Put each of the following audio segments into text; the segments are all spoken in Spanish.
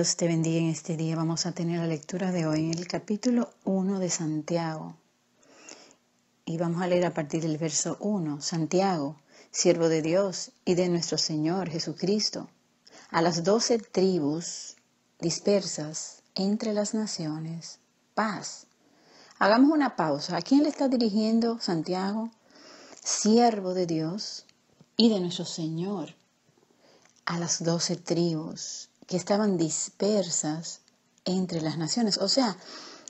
Dios te bendiga en este día. Vamos a tener la lectura de hoy en el capítulo 1 de Santiago. Y vamos a leer a partir del verso 1. Santiago, siervo de Dios y de nuestro Señor Jesucristo, a las 12 tribus dispersas entre las naciones, paz. Hagamos una pausa. ¿A quién le está dirigiendo Santiago? Siervo de Dios y de nuestro Señor, a las 12 tribus que estaban dispersas entre las naciones. O sea,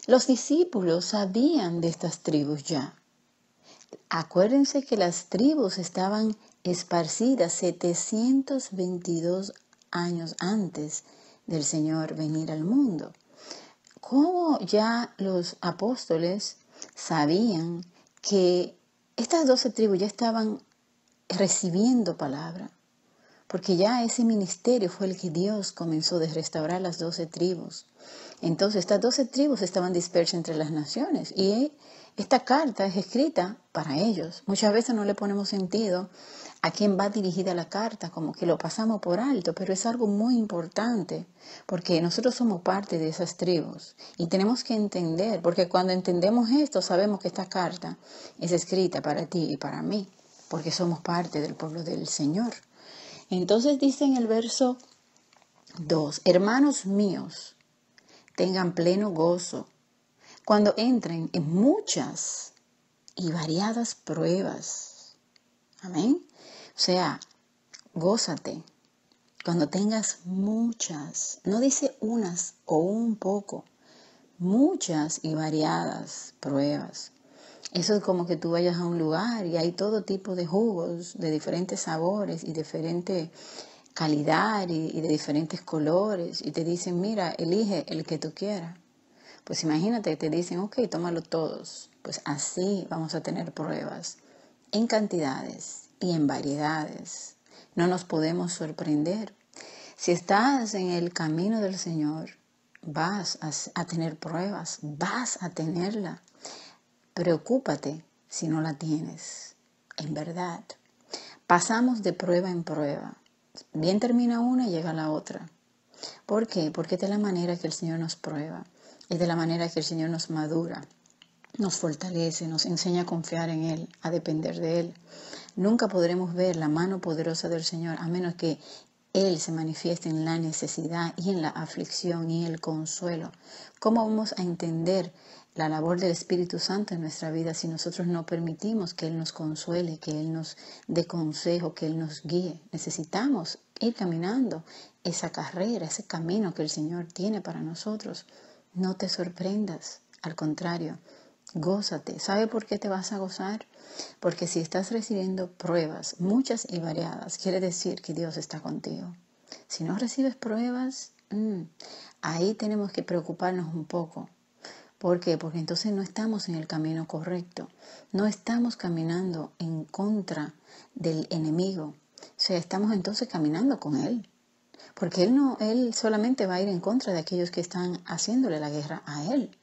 los discípulos sabían de estas tribus ya. Acuérdense que las tribus estaban esparcidas 722 años antes del Señor venir al mundo. ¿Cómo ya los apóstoles sabían que estas 12 tribus ya estaban recibiendo palabra? Porque ya ese ministerio fue el que Dios comenzó de restaurar las 12 tribus. Entonces estas 12 tribus estaban dispersas entre las naciones y esta carta es escrita para ellos. Muchas veces no le ponemos sentido a quién va dirigida la carta, como que lo pasamos por alto, pero es algo muy importante porque nosotros somos parte de esas tribus y tenemos que entender, porque cuando entendemos esto sabemos que esta carta es escrita para ti y para mí, porque somos parte del pueblo del Señor. Entonces dice en el verso 2, hermanos míos, tengan pleno gozo cuando entren en muchas y variadas pruebas. Amén. O sea, gózate cuando tengas muchas, no dice unas o un poco, muchas y variadas pruebas. Eso es como que tú vayas a un lugar y hay todo tipo de jugos de diferentes sabores y diferente calidad y de diferentes colores. Y te dicen, mira, elige el que tú quieras. Pues imagínate, te dicen, ok, tómalo todos. Pues así vamos a tener pruebas en cantidades y en variedades. No nos podemos sorprender. Si estás en el camino del Señor, vas a tener pruebas, vas a tenerla. Preocúpate si no la tienes, en verdad. Pasamos de prueba en prueba. Bien termina una y llega la otra. ¿Por qué? Porque es de la manera que el Señor nos prueba. Es de la manera que el Señor nos madura, nos fortalece, nos enseña a confiar en Él, a depender de Él. Nunca podremos ver la mano poderosa del Señor a menos que Él se manifieste en la necesidad y en la aflicción y en el consuelo. ¿Cómo vamos a entender la labor del Espíritu Santo en nuestra vida si nosotros no permitimos que Él nos consuele, que Él nos dé consejo, que Él nos guíe? Necesitamos ir caminando esa carrera, ese camino que el Señor tiene para nosotros. No te sorprendas, al contrario, gózate. ¿Sabe por qué te vas a gozar? Porque si estás recibiendo pruebas, muchas y variadas, quiere decir que Dios está contigo. Si no recibes pruebas, ahí tenemos que preocuparnos un poco. ¿Por qué? Porque entonces no estamos en el camino correcto. No estamos caminando en contra del enemigo. O sea, estamos entonces caminando con Él. Porque Él solamente va a ir en contra de aquellos que están haciéndole la guerra a Él.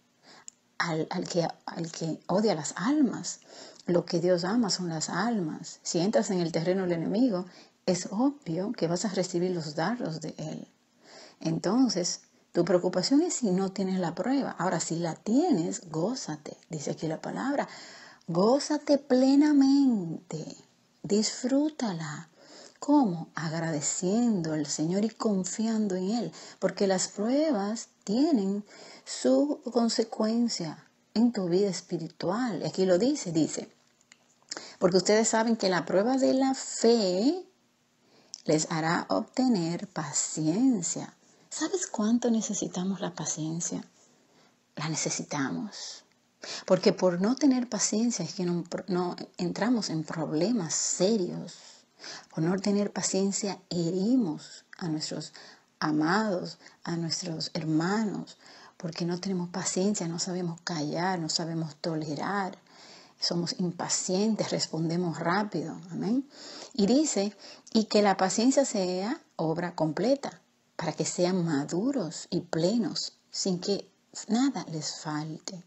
Al que odia las almas. Lo que Dios ama son las almas. Si entras en el terreno del enemigo, es obvio que vas a recibir los dardos de Él. Entonces, tu preocupación es si no tienes la prueba. Ahora, si la tienes, gózate. Dice aquí la palabra. Gózate plenamente. Disfrútala. ¿Cómo? Agradeciendo al Señor y confiando en Él. Porque las pruebas tienen su consecuencia en tu vida espiritual. Aquí lo dice. Porque ustedes saben que la prueba de la fe les hará obtener paciencia. ¿Sabes cuánto necesitamos la paciencia? La necesitamos. Porque por no tener paciencia es que no entramos en problemas serios. Por no tener paciencia herimos a nuestros amados, a nuestros hermanos. Porque no tenemos paciencia, no sabemos callar, no sabemos tolerar. Somos impacientes, respondemos rápido. Amén. Y dice, y que la paciencia sea obra completa, para que sean maduros y plenos, sin que nada les falte.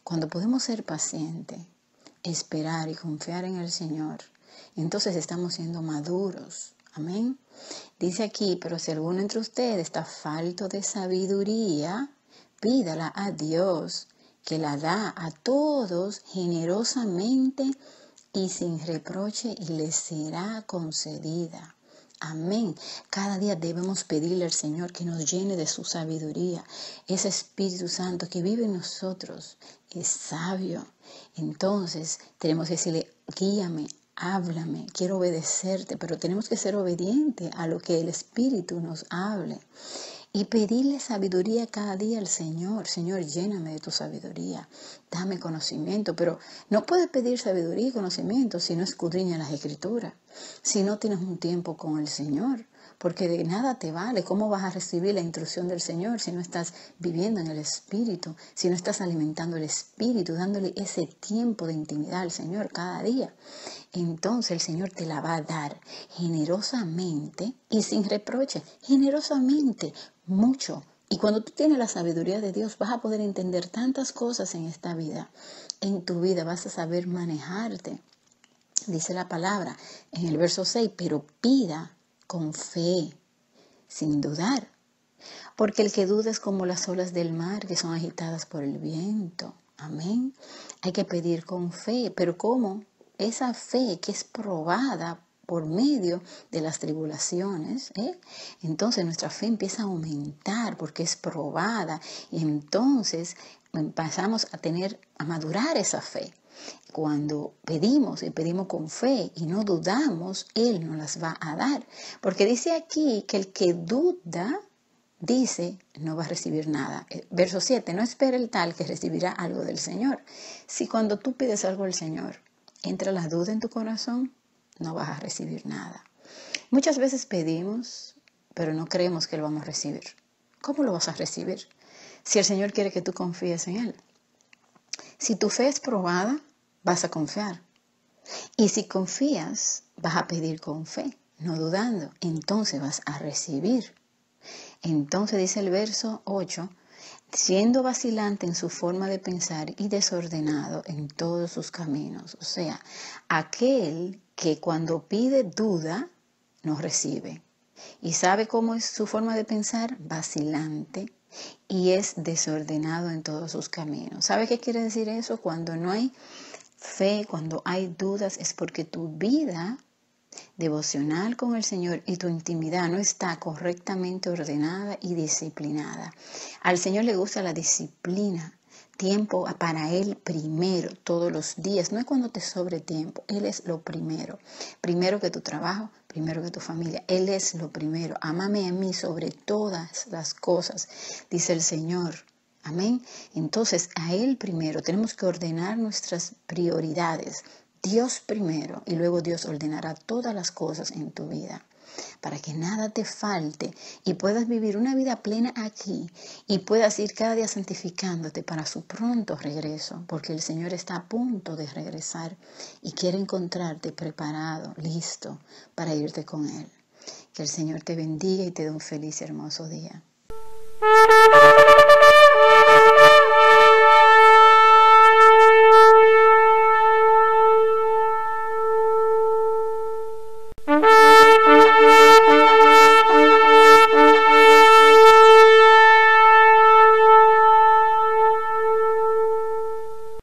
Cuando podemos ser pacientes, esperar y confiar en el Señor, entonces estamos siendo maduros. Amén. Dice aquí, pero si alguno entre ustedes está falto de sabiduría, pídala a Dios, que la da a todos generosamente y sin reproche, y le será concedida. Amén. Cada día debemos pedirle al Señor que nos llene de su sabiduría. Ese Espíritu Santo que vive en nosotros es sabio. Entonces tenemos que decirle, guíame, háblame, quiero obedecerte, pero tenemos que ser obedientes a lo que el Espíritu nos hable. Y pedirle sabiduría cada día al Señor. Señor, lléname de tu sabiduría. Dame conocimiento. Pero no puedes pedir sabiduría y conocimiento si no escudriñas las Escrituras. Si no tienes un tiempo con el Señor. Porque de nada te vale. ¿Cómo vas a recibir la instrucción del Señor si no estás viviendo en el Espíritu? Si no estás alimentando el Espíritu, dándole ese tiempo de intimidad al Señor cada día. Entonces el Señor te la va a dar generosamente y sin reproche. Generosamente, mucho. Y cuando tú tienes la sabiduría de Dios, vas a poder entender tantas cosas en esta vida. En tu vida vas a saber manejarte. Dice la palabra en el verso 6, pero pida con fe, sin dudar. Porque el que duda es como las olas del mar que son agitadas por el viento. Amén. Hay que pedir con fe. ¿Pero cómo? Esa fe que es probada por medio de las tribulaciones, entonces nuestra fe empieza a aumentar porque es probada y entonces empezamos a madurar esa fe. Cuando pedimos y pedimos con fe y no dudamos, Él nos las va a dar. Porque dice aquí que el que duda, dice, no va a recibir nada. Verso 7, no espera el tal que recibirá algo del Señor. Si cuando tú pides algo al Señor, entra la duda en tu corazón, no vas a recibir nada. Muchas veces pedimos, pero no creemos que lo vamos a recibir. ¿Cómo lo vas a recibir? Si el Señor quiere que tú confíes en Él. Si tu fe es probada, vas a confiar. Y si confías, vas a pedir con fe, no dudando. Entonces vas a recibir. Entonces dice el verso 8, siendo vacilante en su forma de pensar y desordenado en todos sus caminos. O sea, aquel que cuando pide duda, no recibe. ¿Y sabe cómo es su forma de pensar? Vacilante. Y es desordenado en todos sus caminos. ¿Sabe qué quiere decir eso? Cuando no hay fe, cuando hay dudas, es porque tu vida devocional con el Señor y tu intimidad no está correctamente ordenada y disciplinada. Al Señor le gusta la disciplina, tiempo para Él primero, todos los días. No es cuando te sobre tiempo, Él es lo primero. Primero que tu trabajo, primero que tu familia. Él es lo primero. Ámame a mí sobre todas las cosas, dice el Señor. Amén. Entonces, a Él primero tenemos que ordenar nuestras prioridades. Dios primero y luego Dios ordenará todas las cosas en tu vida para que nada te falte y puedas vivir una vida plena aquí y puedas ir cada día santificándote para su pronto regreso, porque el Señor está a punto de regresar y quiere encontrarte preparado, listo para irte con Él. Que el Señor te bendiga y te dé un feliz y hermoso día.